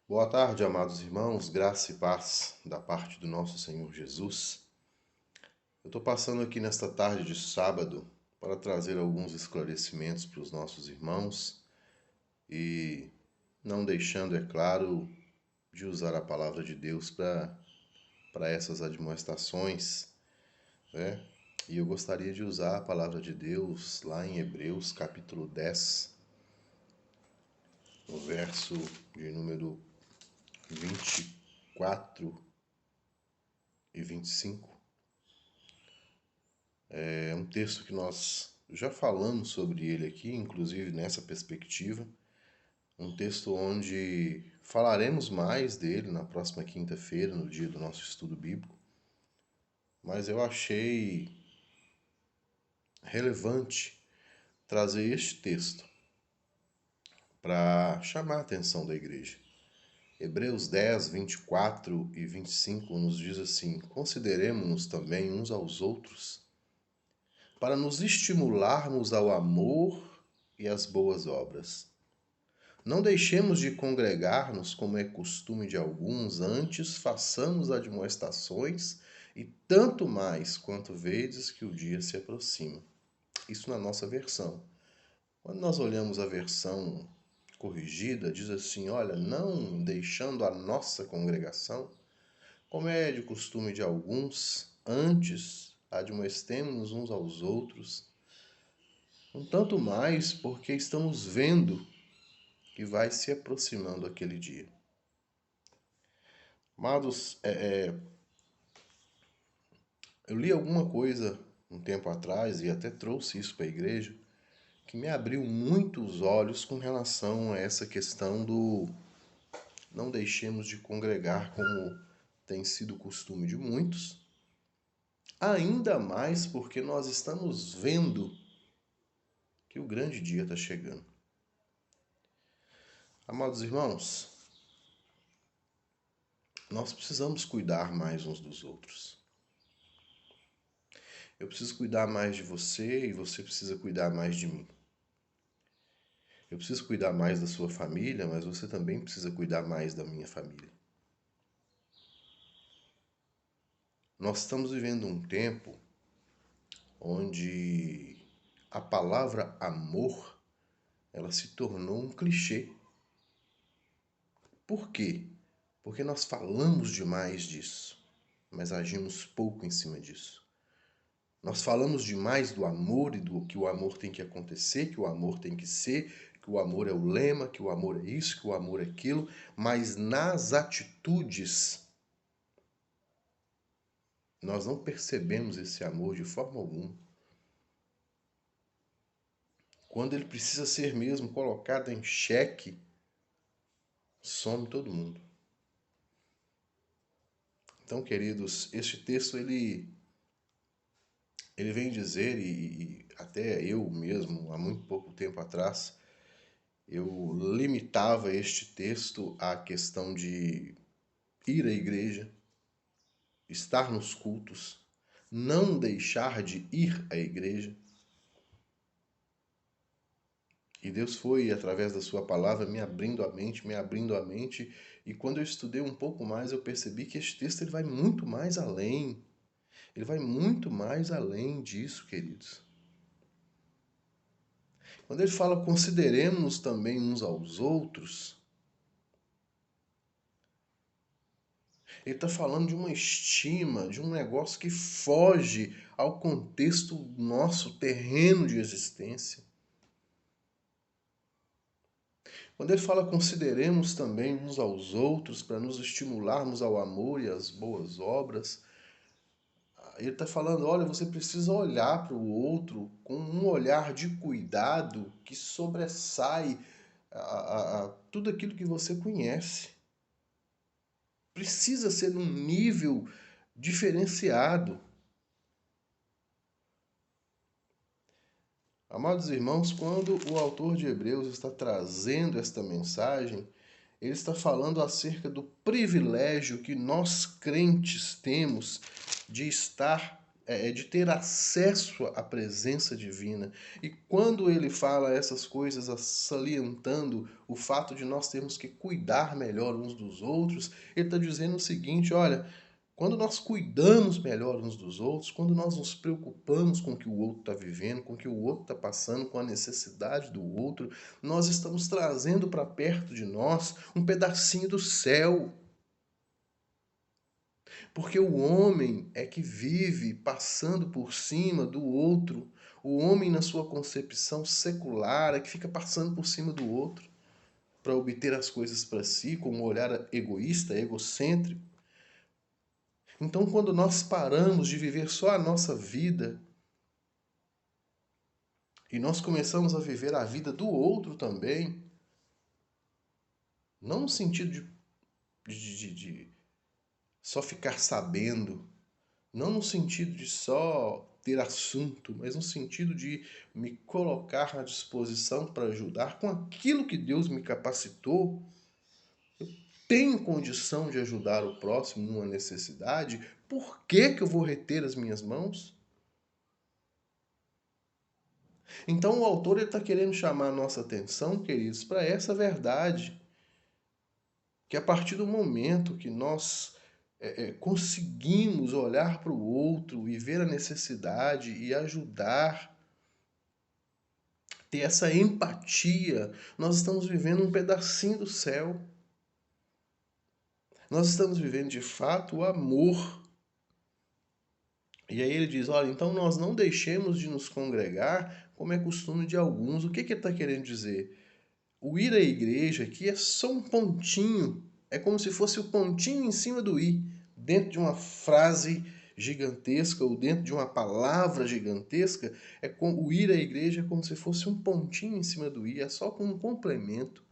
Boa tarde, amados irmãos, graça e paz da parte do nosso Senhor Jesus. Eu estou passando aqui nesta tarde de sábado para trazer alguns esclarecimentos para os nossos irmãos e não deixando, é claro, de usar a palavra de Deus para essas admoestações, né? E eu gostaria de usar a palavra de Deus lá em Hebreus capítulo 10, no verso de número 24 e 25. É um texto que nós já falamos sobre ele aqui, inclusive nessa perspectiva. Um texto onde falaremos mais dele na próxima quinta-feira, no dia do nosso estudo bíblico. Mas eu achei relevante trazer este texto para chamar a atenção da igreja. Hebreus 10, 24 e 25 nos diz assim: consideremos-nos também uns aos outros, para nos estimularmos ao amor e às boas obras. Não deixemos de congregar-nos, como é costume de alguns, antes façamos admoestações, e tanto mais quanto vedes que o dia se aproxima. Isso na nossa versão. Quando nós olhamos a versão corrigida, diz assim: olha, não deixando a nossa congregação, como é de costume de alguns, antes admoestemo-nos uns aos outros, um tanto mais porque estamos vendo que vai se aproximando aquele dia. Amados, eu li alguma coisa um tempo atrás e até trouxe isso para a igreja, que me abriu muito os olhos com relação a essa questão do não deixemos de congregar como tem sido o costume de muitos, ainda mais porque nós estamos vendo que o grande dia está chegando. Amados irmãos, nós precisamos cuidar mais uns dos outros. Eu preciso cuidar mais de você e você precisa cuidar mais de mim. Eu preciso cuidar mais da sua família, mas você também precisa cuidar mais da minha família. Nós estamos vivendo um tempo onde a palavra amor, ela se tornou um clichê. Por quê? Porque nós falamos demais disso, mas agimos pouco em cima disso. Nós falamos demais do amor e do que o amor tem que acontecer, que o amor tem que ser, que o amor é o lema, que o amor é isso, que o amor é aquilo, mas nas atitudes nós não percebemos esse amor de forma alguma. Quando ele precisa ser mesmo colocado em xeque, some todo mundo. Então, queridos, este texto ele vem dizer, e até eu mesmo, há muito pouco tempo atrás, eu limitava este texto à questão de ir à igreja, estar nos cultos, não deixar de ir à igreja. E Deus foi, através da sua palavra, me abrindo a mente, e quando eu estudei um pouco mais, eu percebi que este texto ele vai muito mais além. Ele vai muito mais além disso, queridos. Quando ele fala consideremos também uns aos outros, ele está falando de uma estima, de um negócio que foge ao contexto nosso terreno de existência. Quando ele fala consideremos também uns aos outros para nos estimularmos ao amor e às boas obras, ele está falando, olha, você precisa olhar para o outro com um olhar de cuidado que sobressai tudo aquilo que você conhece. Precisa ser num nível diferenciado. Amados irmãos, quando o autor de Hebreus está trazendo esta mensagem, ele está falando acerca do privilégio que nós crentes temos de estar de ter acesso à presença divina. E quando ele fala essas coisas, salientando o fato de nós termos que cuidar melhor uns dos outros, ele está dizendo o seguinte: olha, quando nós cuidamos melhor uns dos outros, quando nós nos preocupamos com o que o outro está vivendo, com o que o outro está passando, com a necessidade do outro, nós estamos trazendo para perto de nós um pedacinho do céu. Porque o homem é que vive passando por cima do outro. O homem, na sua concepção secular, é que fica passando por cima do outro para obter as coisas para si, com um olhar egoísta, egocêntrico. Então, quando nós paramos de viver só a nossa vida e nós começamos a viver a vida do outro também, não no sentido de só ficar sabendo, não no sentido de só ter assunto, mas no sentido de me colocar à disposição para ajudar com aquilo que Deus me capacitou. Eu tenho condição de ajudar o próximo numa necessidade, por que que eu vou reter as minhas mãos? Então o autor está querendo chamar a nossa atenção, queridos, para essa verdade, que a partir do momento que nós conseguimos olhar para o outro e ver a necessidade e ajudar, ter essa empatia, nós estamos vivendo um pedacinho do céu. Nós estamos vivendo de fato o amor. E aí ele diz, olha, então nós não deixemos de nos congregar, como é costume de alguns. O que ele está querendo dizer? O ir à igreja aqui é só um pontinho. É como se fosse o pontinho em cima do i, dentro de uma frase gigantesca ou dentro de uma palavra gigantesca. O ir à igreja é como se fosse um pontinho em cima do i, é só como um complemento.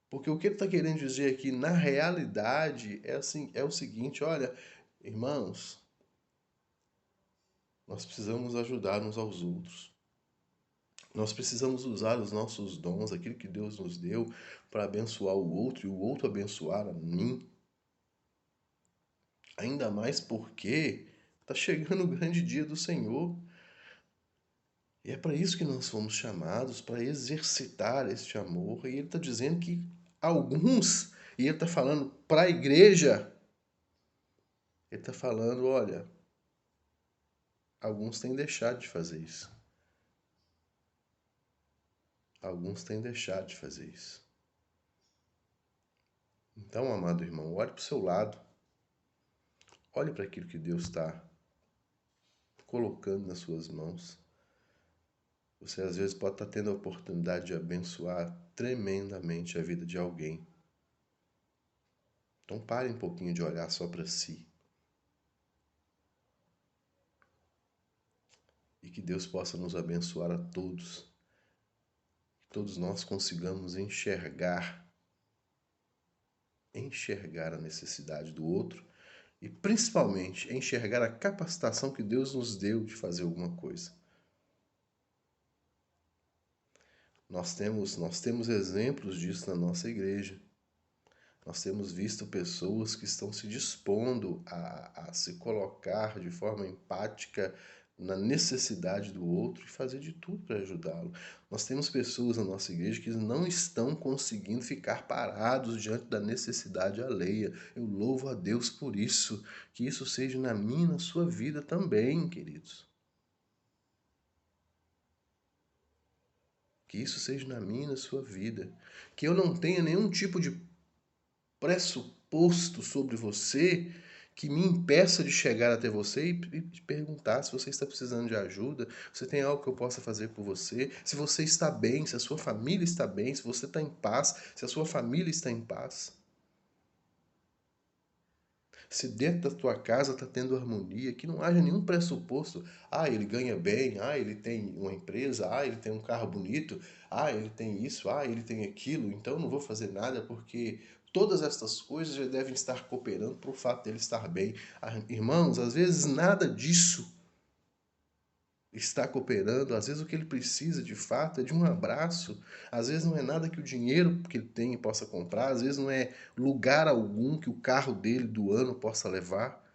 Porque o que ele está querendo dizer aqui, na realidade, é o seguinte, olha, irmãos, nós precisamos ajudar uns aos outros. Nós precisamos usar os nossos dons, aquilo que Deus nos deu, para abençoar o outro e o outro abençoar a mim. Ainda mais porque está chegando o grande dia do Senhor. E é para isso que nós fomos chamados, para exercitar este amor. E ele está dizendo que alguns, e ele está falando para a igreja, ele está falando, olha, alguns têm deixado de fazer isso. Alguns têm deixado de fazer isso. Então, amado irmão, olhe para o seu lado. Olhe para aquilo que Deus está colocando nas suas mãos. Você às vezes pode estar tendo a oportunidade de abençoar tremendamente a vida de alguém. Então pare um pouquinho de olhar só para si. E que Deus possa nos abençoar a todos. Que todos nós consigamos enxergar a necessidade do outro e principalmente enxergar a capacitação que Deus nos deu de fazer alguma coisa. Nós temos exemplos disso na nossa igreja. Nós temos visto pessoas que estão se dispondo a se colocar de forma empática na necessidade do outro e fazer de tudo para ajudá-lo. Nós temos pessoas na nossa igreja que não estão conseguindo ficar parados diante da necessidade alheia. Eu louvo a Deus por isso. Que isso seja na minha e na sua vida também, queridos. Que isso seja na minha e na sua vida. Que eu não tenha nenhum tipo de pressuposto sobre você que me impeça de chegar até você e perguntar se você está precisando de ajuda, se tem algo que eu possa fazer por você, se você está bem, se a sua família está bem, se você está em paz, se a sua família está em paz. Se dentro da tua casa está tendo harmonia, que não haja nenhum pressuposto. Ah, ele ganha bem, ah, ele tem uma empresa, ah, ele tem um carro bonito, ah, ele tem isso, ah, ele tem aquilo, então eu não vou fazer nada porque todas estas coisas já devem estar cooperando para o fato dele estar bem. Ah, irmãos, às vezes nada disso está cooperando, às vezes o que ele precisa de fato é de um abraço, às vezes não é nada que o dinheiro que ele tem possa comprar, às vezes não é lugar algum que o carro dele do ano possa levar,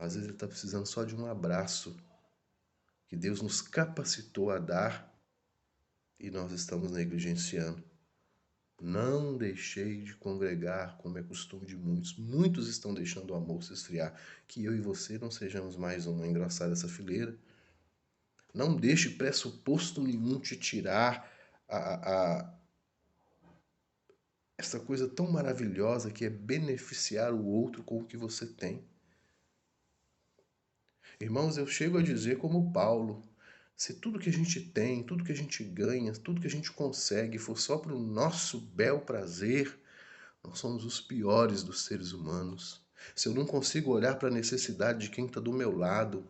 Às vezes ele está precisando só de um abraço que Deus nos capacitou a dar e nós estamos negligenciando. Não deixei de congregar, como é costume de muitos. Muitos estão deixando o amor se esfriar. Que eu e você não sejamos mais um engrossar dessa fileira. Não deixe pressuposto nenhum te tirar essa coisa tão maravilhosa que é beneficiar o outro com o que você tem. Irmãos, eu chego a dizer como Paulo, se tudo que a gente tem, tudo que a gente ganha, tudo que a gente consegue for só para o nosso bel prazer, nós somos os piores dos seres humanos. Se eu não consigo olhar para a necessidade de quem está do meu lado,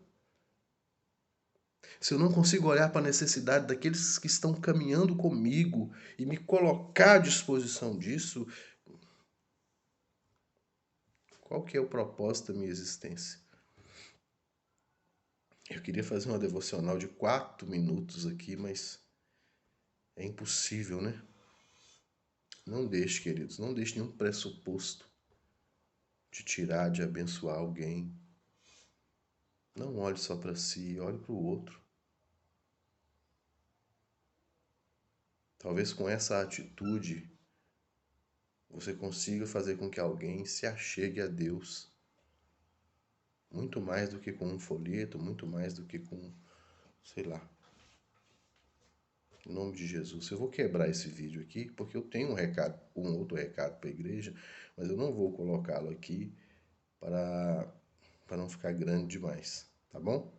se eu não consigo olhar para a necessidade daqueles que estão caminhando comigo e me colocar à disposição disso, qual que é o propósito da minha existência? Eu queria fazer uma devocional de 4 minutos aqui, mas é impossível, né? Não deixe, queridos, não deixe nenhum pressuposto de tirar, de abençoar alguém. Não olhe só para si, olhe para o outro. Talvez com essa atitude você consiga fazer com que alguém se achegue a Deus. Muito mais do que com um folheto, muito mais do que com, sei lá. Em nome de Jesus. Eu vou quebrar esse vídeo aqui, porque eu tenho um outro recado para a igreja, mas eu não vou colocá-lo aqui para não ficar grande demais, tá bom?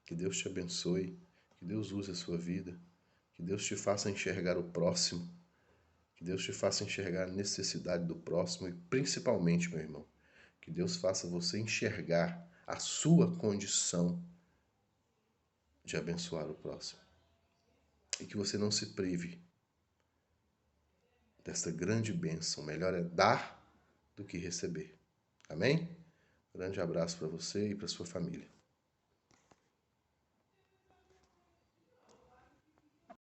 Que Deus te abençoe, que Deus use a sua vida, que Deus te faça enxergar o próximo, que Deus te faça enxergar a necessidade do próximo e principalmente, meu irmão, que Deus faça você enxergar a sua condição de abençoar o próximo. E que você não se prive desta grande bênção. Melhor é dar do que receber. Amém? Grande abraço para você e para sua família.